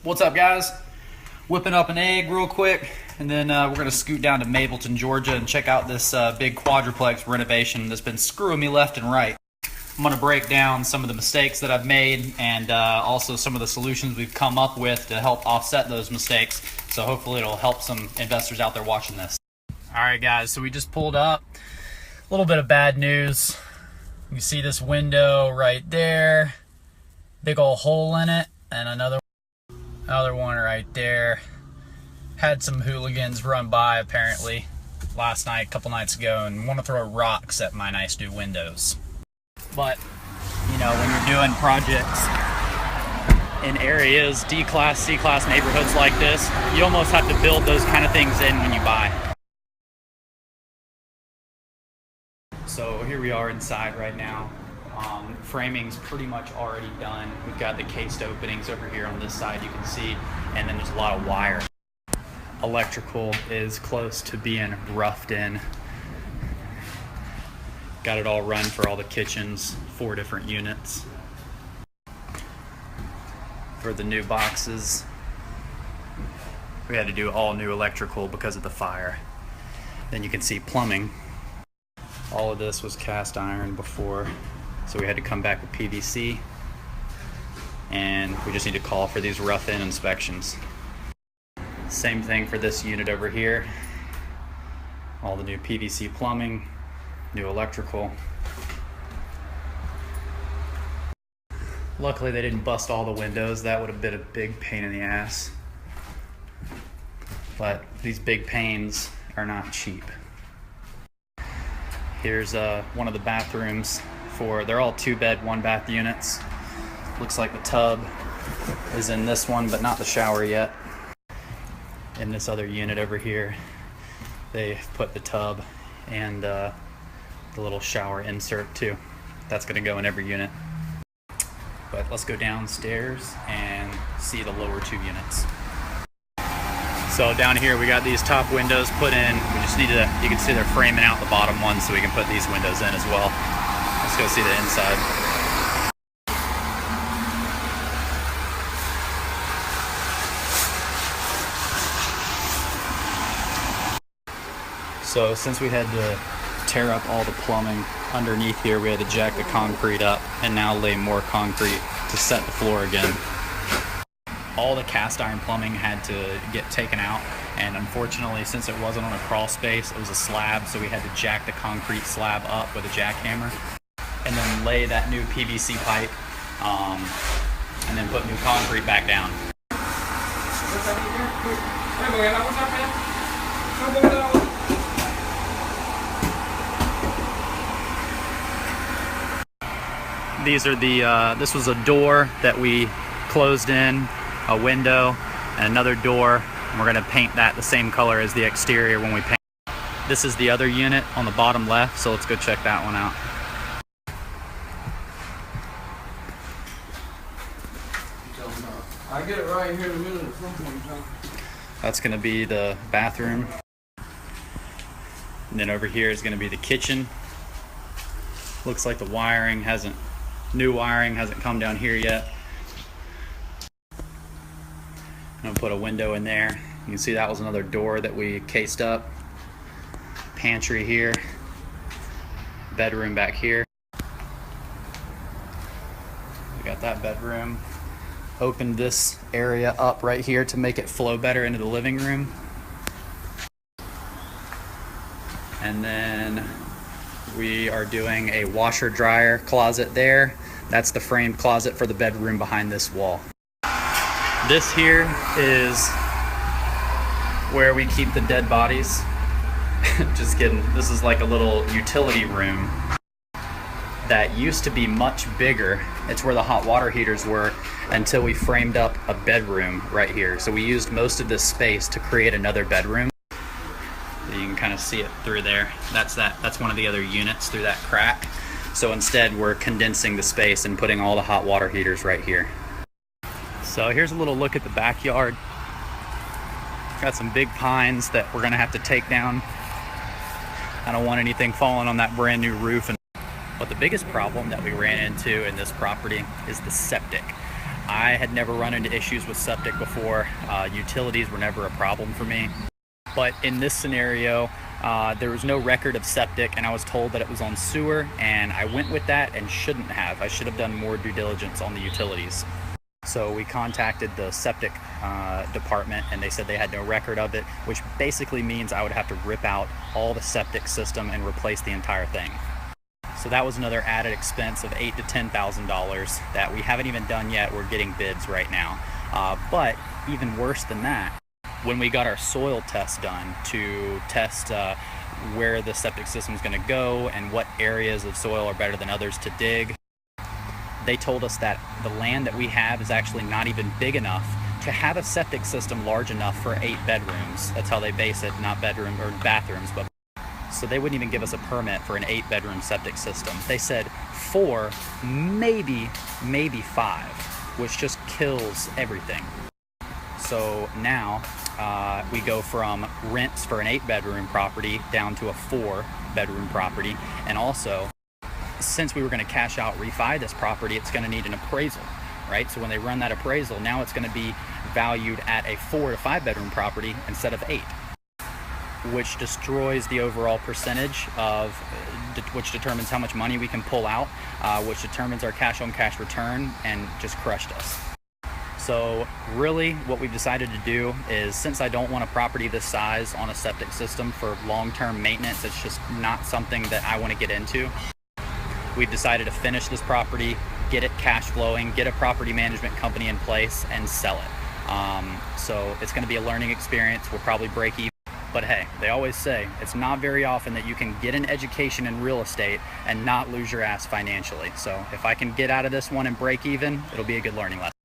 What's up, guys? Whipping up an egg real quick, and then we're going to scoot down to Mableton, Georgia and check out this big quadruplex renovation that's been screwing me left and right. I'm going to break down some of the mistakes that I've made and also some of the solutions we've come up with to help offset those mistakes. So hopefully it'll help some investors out there watching this. All right, guys, so we just pulled up. A little bit of bad news. You see this window right there, big old hole in it, and another one right there. Had some hooligans run by apparently last night, a couple nights ago, and want to throw rocks at my nice new windows. But, you know, when you're doing projects in areas, D-class, C-class neighborhoods like this, you almost have to build those kind of things in when you buy. So here we are inside right now. Framing's pretty much already done. We've got the cased openings over here on this side, you can see, and then there's a lot of wire. Electrical is close to being roughed in. Got it all run for all the kitchens, 4 different units. For the new boxes, we had to do all new electrical because of the fire. Then you can see plumbing. All of this was cast iron before, so we had to come back with PVC, and we just need to call for these rough-in inspections. Same thing for this unit over here. All the new PVC plumbing, new electrical. Luckily they didn't bust all the windows. That would have been a big pain in the ass. But these big pains are not cheap. Here's one of the bathrooms they're all 2-bed, 1-bath units. Looks like the tub is in this one, but not the shower yet. In this other unit over here, they put the tub and the little shower insert too. That's gonna go in every unit. But let's go downstairs and see the lower 2 units. So down here we got these top windows put in. We just need to, you can see they're framing out the bottom one so we can put these windows in as well. Let's go see the inside. So since we had to tear up all the plumbing underneath here, we had to jack the concrete up and now lay more concrete to set the floor again. All the cast iron plumbing had to get taken out, and unfortunately, since it wasn't on a crawl space, it was a slab, so we had to jack the concrete slab up with a jackhammer and then lay that new PVC pipe and then put new concrete back down. These are this was a door that we closed in, a window, and another door. And we're gonna paint that the same color as the exterior when we paint. This is the other unit on the bottom left, so let's go check that one out. I get it right here in the middle of the front one, John. That's gonna be the bathroom. And then over here is gonna be the kitchen. Looks like the new wiring hasn't come down here yet. I'm gonna put a window in there. You can see that was another door that we cased up. Pantry here. Bedroom back here. We got that bedroom. Opened this area up right here to make it flow better into the living room. And then we are doing a washer dryer closet there. That's the framed closet for the bedroom behind this wall. This here is where we keep the dead bodies. Just kidding. This is like a little utility room that used to be much bigger. It's where the hot water heaters were until we framed up a bedroom right here. So we used most of this space to create another bedroom. You can kind of see it through there. That's one of the other units through that crack. So instead we're condensing the space and putting all the hot water heaters right here. So here's a little look at the backyard. Got some big pines that we're gonna have to take down. I don't want anything falling on that brand new roof. But the biggest problem that we ran into in this property is the septic. I had never run into issues with septic before. Utilities were never a problem for me. But in this scenario, there was no record of septic, and I was told that it was on sewer, and I went with that and shouldn't have. I should have done more due diligence on the utilities. So we contacted the septic department, and they said they had no record of it, which basically means I would have to rip out all the septic system and replace the entire thing. So that was another added expense of $8,000 to $10,000 that we haven't even done yet. We're getting bids right now. But even worse than that, when we got our soil test done to test where the septic system is going to go and what areas of soil are better than others to dig, they told us that the land that we have is actually not even big enough to have a septic system large enough for 8 bedrooms. That's how they base it, not bedroom or bathrooms, but so they wouldn't even give us a permit for an 8-bedroom septic system. They said 4, maybe 5, which just kills everything. So now we go from rents for an 8-bedroom property down to a 4-bedroom property. And also, since we were going to cash out refi this property, it's going to need an appraisal, right? So when they run that appraisal, now it's going to be valued at a 4 to 5-bedroom property instead of 8, which destroys the overall percentage of, which determines how much money we can pull out, which determines our cash on cash return, and just crushed us. So really what we've decided to do is, since I don't want a property this size on a septic system for long-term maintenance, it's just not something that I want to get into. We've decided to finish this property, get it cash flowing, get a property management company in place, and sell it. So it's going to be a learning experience. We'll probably break even. But hey, they always say it's not very often that you can get an education in real estate and not lose your ass financially. So if I can get out of this one and break even, it'll be a good learning lesson.